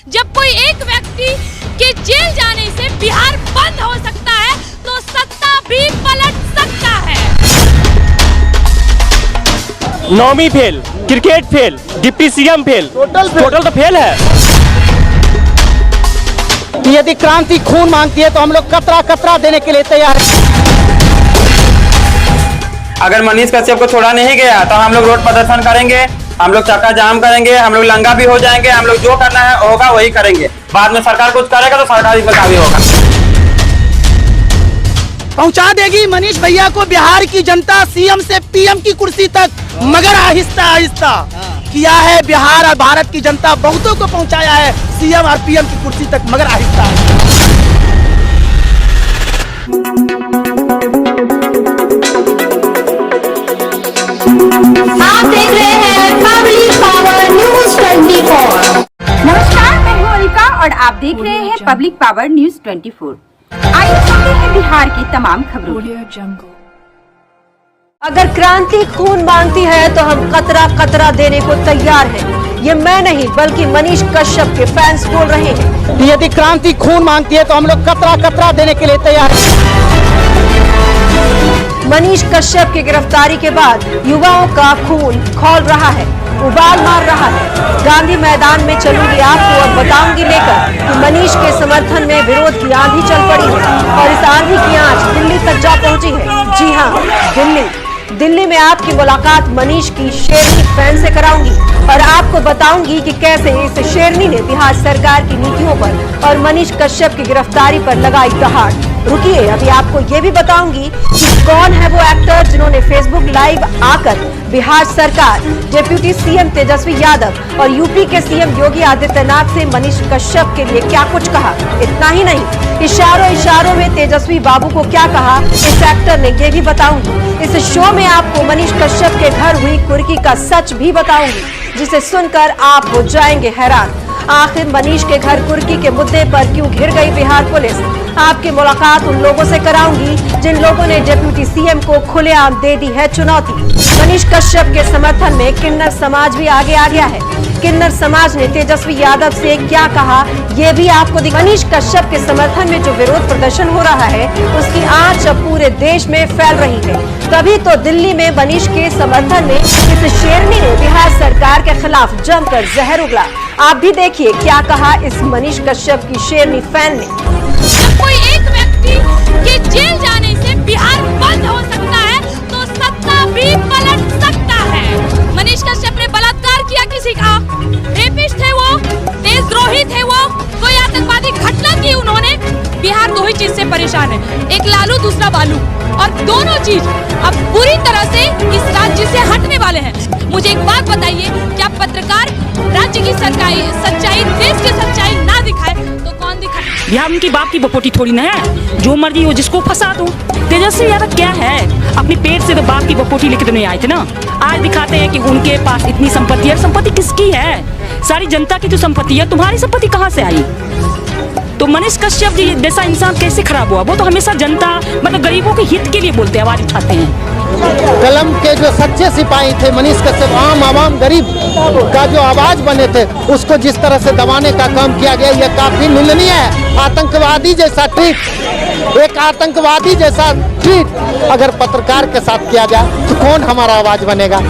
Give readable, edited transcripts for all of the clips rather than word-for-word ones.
जब कोई एक व्यक्ति के जेल जाने से बिहार बंद हो सकता है तो सत्ता भी पलट सकता है। नौवीं fail, cricket fail, deputy CM fail, total तो फेल है। यदि क्रांति खून मांगती है तो हम लोग कतरा कतरा देने के लिए तैयार हैं। अगर मनीष कश्यप को छोड़ा नहीं गया तो हम लोग रोड प्रदर्शन करेंगे, हम लोग चक्का जाम करेंगे, हम लोग लंगा भी हो जाएंगे, हम लोग जो करना है होगा वही करेंगे। बाद में सरकार कुछ करेगा तो सरकारी बचा भी होगा। पहुंचा देगी मनीष भैया को बिहार की जनता सीएम से पीएम की कुर्सी तक, मगर आहिस्ता आहिस्ता किया है बिहार और भारत की जनता, बहुतों को पहुंचाया है सीएम और पीएम की कुर्सी तक, मगर आहिस्ता आहिस्ता। आप देख रहे हैं पब्लिक पावर न्यूज 24। नमस्कार, मैं हूं अलिका और आप देख रहे हैं पब्लिक पावर न्यूज 24। आइए सुनते हैं बिहार की तमाम खबरों। अगर क्रांति खून मांगती है तो हम कतरा कतरा देने को तैयार हैं। ये मैं नहीं बल्कि मनीष कश्यप के फैंस बोल रहे हैं। यदि क्रांति खून मांगती है तो हम लोग कतरा कतरा देने के लिए तैयार हैं। मनीष कश्यप की गिरफ्तारी के बाद युवाओं का खून खौल रहा है, उबाल मार रहा है। गांधी मैदान में चलूंगी आपको और बताऊंगी लेकर कि मनीष के समर्थन में विरोध की आंधी चल पड़ी है और इस आंधी की आंच दिल्ली तक जा पहुंची है। जी हाँ, दिल्ली में आपकी मुलाकात मनीष की शेरनी फैन से कराऊंगी और आपको बताऊंगी कि कैसे इस शेरनी ने बिहार सरकार की नीतियों पर और मनीष कश्यप की गिरफ्तारी पर लगाई दहाड़। रुकिए, अभी आपको ये भी बताऊंगी कि कौन है वो एक्टर जिन्होंने फेसबुक लाइव आकर बिहार सरकार, डिप्टी सीएम तेजस्वी यादव और यूपी के सीएम योगी आदित्यनाथ से मनीष कश्यप के लिए क्या कुछ कहा। इतना ही नहीं, इशारों इशारों में तेजस्वी बाबू को क्या कहा इस एक्टर ने, ये भी बताऊंगी। इस शो में आपको मनीष कश्यप के घर हुई कुर्की का सच भी बताऊंगी, जिसे सुनकर आप हो जाएंगे हैरान। आखिर मनीष के घर कुर्की के मुद्दे पर क्यों घिर गई बिहार पुलिस? आपकी मुलाकात उन लोगों से कराऊंगी जिन लोगों ने डिप्टी सीएम को खुलेआम दे दी है चुनौती। मनीष कश्यप के समर्थन में किन्नर समाज भी आगे आ गया है। किन्नर समाज ने तेजस्वी यादव से क्या कहा, ये भी आपको मनीष कश्यप के समर्थन में जो विरोध प्रदर्शन हो रहा है उसकी आंच अब पूरे देश में फैल रही है। तभी तो दिल्ली में मनीष के समर्थन में इस शेरनी ने बिहार सरकार के खिलाफ जमकर जहर उगला। आप भी देखिए क्या कहा इस मनीष कश्यप की शेरनी फैन ने। जब कोई एक व्यक्ति के जेल जाने से बिहार बंद हो सकता है तो सत्ता भी पलट सकता है। मनीष कश्यप ने बलात्कार किया किसी का, रेपिस्ट थे वो, देशद्रोही थे वो, कोई आतंकवादी घटना की उन्होंने। बिहार दो ही चीज से परेशान है, एक लालू दूसरा बालू, और दोनों चीज अब पूरी तरह से इस राज्य से हटने वाले हैं। मुझे एक बात बताइए, क्या पत्रकार राज्य की सच्चाई, देश की सच्चाई ना दिखाए तो कौन दिखाए? बिहार उनकी बाप की बपोटी थोड़ी ना है, जो मर्जी हो जिसको फंसा दो। तेजस्वी यादव क्या है, अपने पेट से तो बाप की बपोटी लेके तो नहीं आए थे ना। आज दिखाते हैं कि उनके पास इतनी संपत्ति है। संपत्ति किसकी है? सारी जनता की तो संपत्ति है, तुम्हारी संपत्ति कहाँ से आई? तो मनीष कश्यप जी जैसा इंसान कैसे खराब हुआ? वो तो हमेशा जनता मतलब गरीबों के हित के लिए बोलते हैं, आवाज उठाते हैं। कलम के जो सच्चे सिपाही थे मनीष कश्यप, आम गरीब का जो आवाज बने थे, उसको जिस तरह से दबाने का काम किया गया, यह काफी निंदनीय है। आतंकवादी जैसा ट्वीट, एक आतंकवादी जैसा ट्वीट अगर पत्रकार के साथ किया जाए तो कौन हमारा आवाज बनेगा?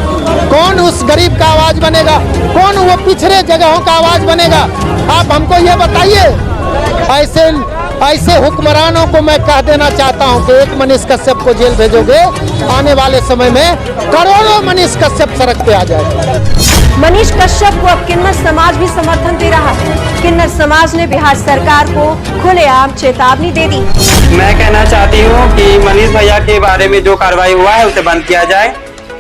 कौन उस गरीब का आवाज बनेगा? कौन वो पिछड़े जगहों का आवाज बनेगा? आप हमको ये बताइए। ऐसे हुक्मरानों को मैं कह देना चाहता हूं कि एक मनीष कश्यप को जेल भेजोगे, आने वाले समय में करोड़ों मनीष कश्यप सड़क पे आ जाएंगे। मनीष कश्यप को अब किन्नर समाज भी समर्थन दे रहा है। किन्नर समाज ने बिहार सरकार को खुलेआम चेतावनी दे दी। मैं कहना चाहती हूँ कि मनीष भैया के बारे में जो कार्रवाई हुआ है उसे बंद किया जाए,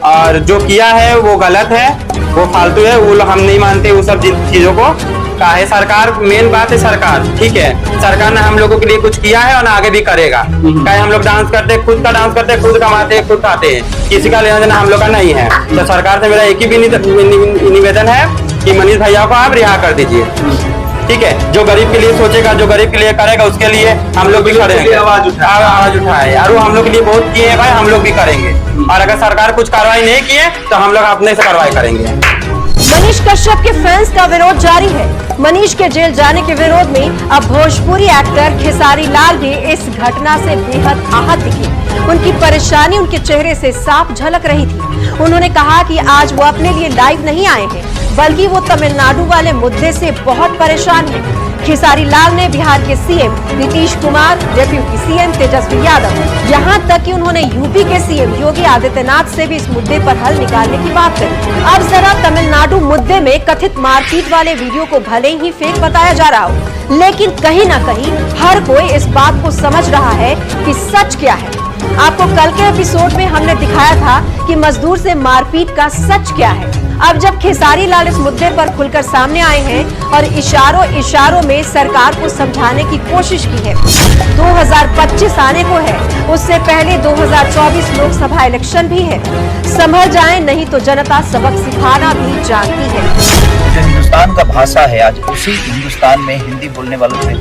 और जो किया है वो गलत है, वो फालतू है, वो हम नहीं मानते वो सब चीजों को। का है सरकार, मेन बात है सरकार, ठीक है। सरकार ने हम लोगों के लिए कुछ किया है और आगे भी करेगा। चाहे हम लोग डांस करते, खुद का डांस करते, खुद कमाते, खुद खाते हैं, किसी का लेना देना हम लोग का नहीं है। तो सरकार से मेरा एक ही भी निवेदन है कि मनीष भैया को आप रिहा कर दीजिए, ठीक है। जो गरीब के लिए सोचेगा, जो गरीब के लिए करेगा, उसके लिए हम लोग भी करेंगे। आवाज उठाए यार, वो हम लोग के लिए बहुत किए हैं भाई, हम लोग भी करेंगे। और अगर सरकार कुछ कार्रवाई नहीं किए तो हम लोग अपने से कार्रवाई करेंगे। मनीष कश्यप के फैंस का विरोध जारी है। मनीष के जेल जाने के विरोध में अब भोजपुरी एक्टर खेसारी लाल भी इस घटना से बेहद आहत दिखे। उनकी परेशानी उनके चेहरे से साफ झलक रही थी। उन्होंने कहा कि आज वो अपने लिए लाइव नहीं आए हैं, बल्कि वो तमिलनाडु वाले मुद्दे से बहुत परेशान हैं। खेसारी लाल ने बिहार के CM Nitish Kumar, deputy CM Tejashwi Yadav, यहां तक कि उन्होंने यूपी के सीएम योगी आदित्यनाथ से भी इस मुद्दे पर हल निकालने की बात कही। अब जरा तमिलनाडु मुद्दे में कथित मारपीट वाले वीडियो को भले ही फेक बताया जा रहा हो, लेकिन कहीं न कहीं हर कोई इस बात को समझ रहा है कि सच क्या है। आपको कल के एपिसोड में हमने दिखाया था कि मजदूर से मारपीट का सच क्या है। अब जब खेसारी लाल इस मुद्दे पर खुलकर सामने आए हैं और इशारों में सरकार को समझाने की कोशिश की है। 2025 आने को है, उससे पहले 2024 लोकसभा इलेक्शन भी है। संभल जाएं, नहीं तो जनता सबक सिखाना भी जानती है। जो हिंदुस्तान का भाषा है, आज उसी हिंदुस्तान में हिंदी बोलने वालों पे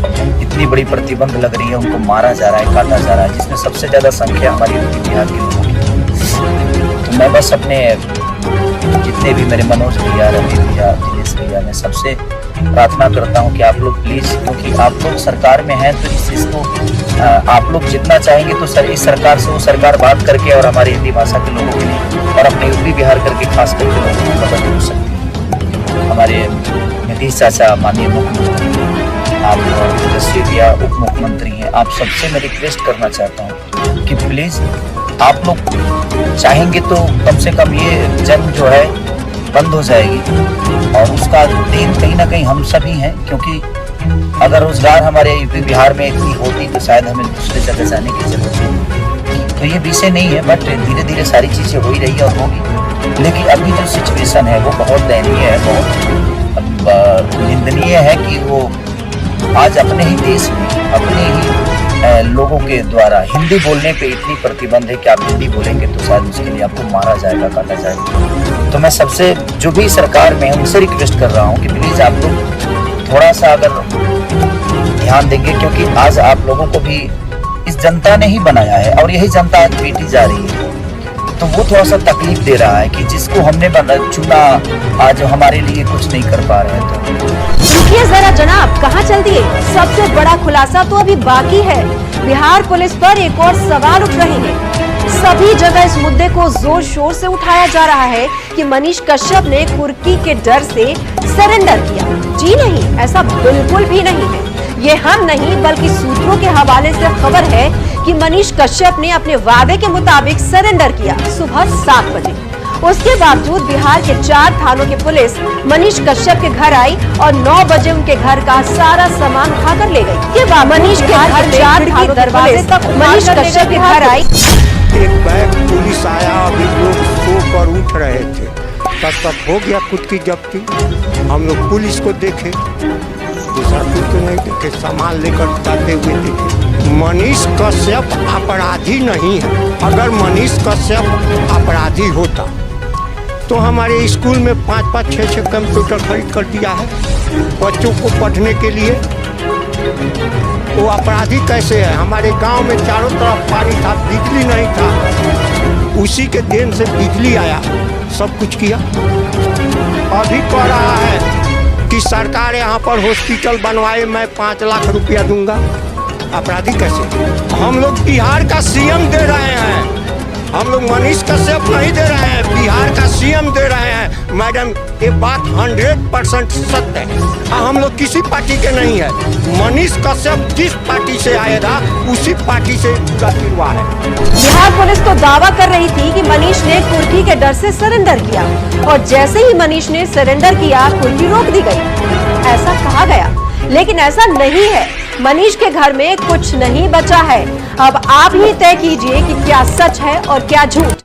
इतनी बड़ी प्रतिबंध लग रही है, उनको मारा जा रहा है, काटा जा रहा है, जिसमें सबसे ज्यादा संख्या हमारी यूपी बिहार के लोगों की। तो मैं बस अपने जितने भी मेरे मनोज भैया, रवि भैया, दिनेश भैया, मैं सबसे प्रार्थना करता हूं कि आप लोग प्लीज, क्योंकि आप लोग सरकार में हैं, तो इस चीज को आप लोग जितना चाहेंगे तो इस सरकार से वो सरकार बात करके और हमारी हिंदी भाषा के लोगों के लिए और अपने यूपी बिहार करके खास करके लोगों को मदद हो सकती है। हमारे नीतीश चाचा माननीय मुख्यमंत्री, आप तेजस्वी भैया उप मुख्यमंत्री हैं, आप सबसे मैं रिक्वेस्ट करना चाहता हूँ कि प्लीज आप लोग चाहेंगे तो कम से कम ये जंग जो है बंद हो जाएगी, और उसका देन कहीं ना कहीं हम सभी हैं, क्योंकि अगर रोजगार हमारे यूपी बिहार में इतनी होती तो शायद हमें दूसरे जगह जाने की जरूरत नहीं। तो ये विषय नहीं है, बट धीरे धीरे सारी चीजें हो ही रही है और होगी। लेकिन अभी जो सिचुएशन है वो बहुत दयनीय है, बहुत निंदनीय है कि वो आज अपने ही देश में अपने ही लोगों के द्वारा हिंदी बोलने पे इतनी प्रतिबंध है कि आप हिंदी बोलेंगे तो शायद उसके लिए आपको मारा जाएगा, काटा जाएगा। तो मैं सबसे जो भी सरकार में उनसे रिक्वेस्ट कर रहा हूँ कि प्लीज आप लोग थोड़ा सा अगर ध्यान देंगे, क्योंकि आज आप लोगों को भी इस जनता ने ही बनाया है और यही जनता आज पीटी जा रही है। तो वो थोड़ा सा तकलीफ दे रहा है कि जिसको हमने चुना आज हमारे लिए कुछ नहीं कर पा रहे हैं। तो रुकिए जरा जनाब, कहाँ चल दिए? सबसे बड़ा खुलासा तो अभी बाकी है। बिहार पुलिस पर एक और सवाल उठ रहे हैं। सभी जगह इस मुद्दे को जोर शोर से उठाया जा रहा है कि मनीष कश्यप ने कुर्की के डर से सरेंडर किया। जी नहीं, ऐसा बिल्कुल भी नहीं है। ये हम नहीं बल्कि सूत्रों के हवाले से खबर है कि मनीष कश्यप ने अपने वादे के मुताबिक सरेंडर किया सुबह 7 बजे। उसके बावजूद बिहार के 4 थानों की पुलिस मनीष कश्यप के घर आई और 9 बजे उनके घर का सारा सामान उठाकर ले गई। के बाद मनीष के घर 4 थानों दरवाजे तक मनीष कश्यप के घर आई। एक बैग पुलिस आया, अभी लोग सो कर उठ रहे थे, तब तक हो गया खुद की जब्ती। हम लोग पुलिस को देखे, दूसरा कुछ तो नहीं देखे, सामान लेकर जाते हुए देखे। मनीष कश्यप अपराधी नहीं है। अगर मनीष कश्यप अपराधी होता तो हमारे स्कूल में 5-5, 6-6 कंप्यूटर खरीद कर दिया है बच्चों को पढ़ने के लिए। वो अपराधी कैसे है? हमारे गांव में चारों तरफ पानी था, बिजली नहीं था, उसी के देन से बिजली आया, सब कुछ किया। अभी कह रहा है कि सरकार यहाँ पर हॉस्पिटल बनवाए, मैं 5 लाख रुपया दूंगा। अपराधी कैसे? हम लोग बिहार का सीएम दे रहे हैं, हम लोग मनीष कश्यप नहीं दे रहे हैं, बिहार का सीएम दे रहे हैं। मैडम, ये बात 100% सत्य है। हम लोग किसी पार्टी के नहीं है। मनीष कश्यप जिस पार्टी से आएगा उसी पार्टी से पूरा गिरवा है। बिहार पुलिस तो दावा कर रही थी कि मनीष ने कुर्की के डर से सरेंडर किया, और जैसे ही मनीष ने सरेंडर किया कुर्की रोक दी गई, ऐसा कहा गया। लेकिन ऐसा नहीं है। मनीष के घर में कुछ नहीं बचा है। अब आप ही तय कीजिए कि क्या सच है और क्या झूठ।